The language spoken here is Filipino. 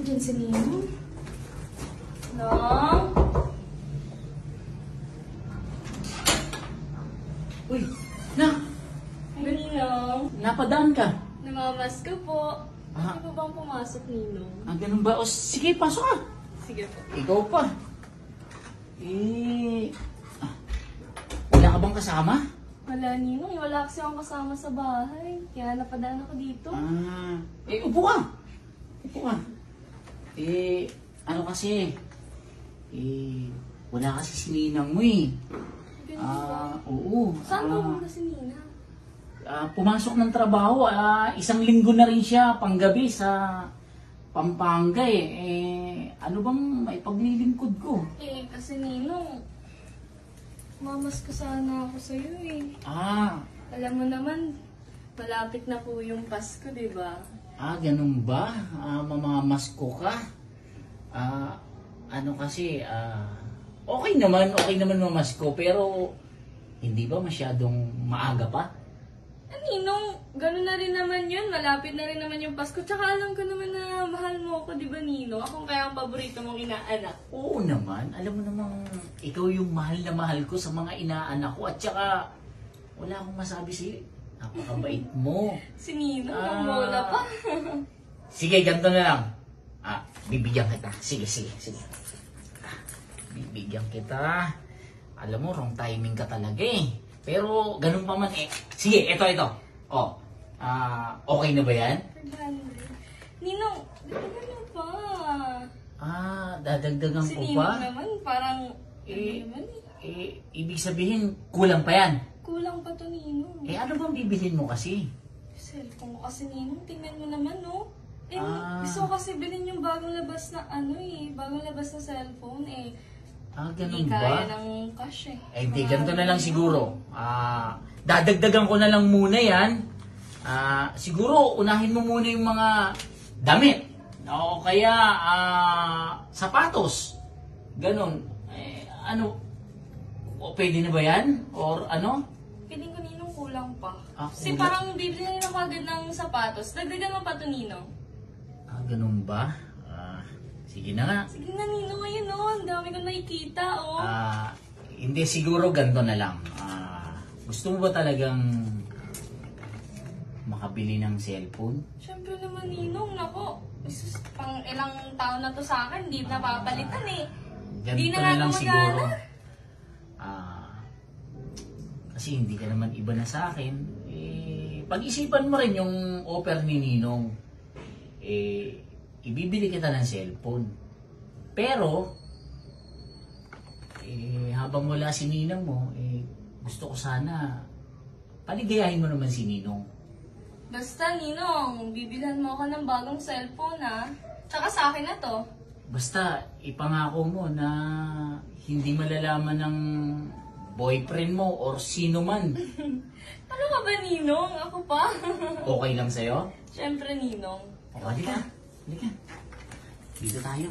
Diyan si Ninong. Nong? Uy, na! Ay, Ninong. Napadaan ka. Namamas ko po. Ah. Hindi po bang pumasok, Ninong? Ganun ba? O, sige, pasok ka. Sige po. Ikaw pa. Wala ka bang kasama? Wala, Ninong. Wala kasi akong kasama sa bahay. Kaya napadaan ako dito. Upo ka. Upo ka. Ano kasi? Wala kasi si Ninang mo eh. Ganun ba? Oo. Saan pumunta si Nina? Pumasok ng trabaho. Isang linggo na rin siya panggabi sa Pampanga eh. Ano bang may paglilingkod ko? Kasi Ninong, mamas ko sana ako sa'yo eh. Alam mo naman, malapit na po yung Pasko, di ba? Ganun ba? Mamamasko ka? Ano kasi, okay naman mamasko, pero hindi ba masyadong maaga pa? Ninong, gano'n na rin naman yun. Malapit na rin naman yung Pasko. Tsaka alam ko naman na mahal mo ako, di ba, Ninong? Ako kaya ang paborito mong inaanak. Oo naman. Alam mo namang ikaw yung mahal na mahal ko sa mga inaanak ko. At saka, wala akong masabi sa'yo. Napakabait mo. Si Ninong, ang bola pa. Sige, ganito na lang. Bibigyan kita. Sige. Bibigyan kita. Alam mo, wrong timing ka talaga eh. Pero, ganun pa man eh. Sige, ito. Okay na ba yan? 500. Ninong, ano pa? Dadagdagan Si ko Ninong pa? naman, parang, Eh, ano naman eh. Ibig sabihin, kulang pa yan. Kulang pa to, Ninong. Ano bang bibilhin mo kasi? Cellphone ko kasi, Ninong. Tingnan mo naman, no? Ah. Gusto ko kasi bilhin yung bagong labas na bagong labas na cellphone eh. Ganun Hindi ba? kaya ng cash eh. Hindi, ganito na lang siguro. Dadagdagan ko na lang muna yan. Siguro, unahin mo muna yung mga damit. O kaya, sapatos. Ganon. Pwede na ba yan? Or ano? Piling ko, Ninong, kulang pa. Kulang. Kasi parang bibili na ako agad ng sapatos. Dagdagan mo pa to, Ninong. Ganun ba? Sige na nga. Sige na, Ninong, ngayon no. Ang dami kong nakikita, oh. Hindi, siguro ganito na lang. Gusto mo ba talagang makabili ng cellphone? Siyempre naman, Ninong, nako. Pang ilang taon na to sa akin, hindi napapalitan eh. Hindi Ganito na nga lang gumagana. siguro. Kasi hindi ka naman iba na sa akin. Pag-isipan mo rin yung offer ni Ninong. Ibibili kita ng cellphone. Pero, habang wala si Ninang mo, gusto ko sana paligayahin mo naman si Ninong. Basta, Ninong, bibilhan mo ako ng bagong cellphone, ha? Tsaka sa akin na to. Basta, ipangako mo na hindi malalaman ng boyfriend mo or sino man. Ano ka ba, Ninong? Ako pa? Okay lang sa'yo? Siyempre, Ninong. Halika. Dito tayo.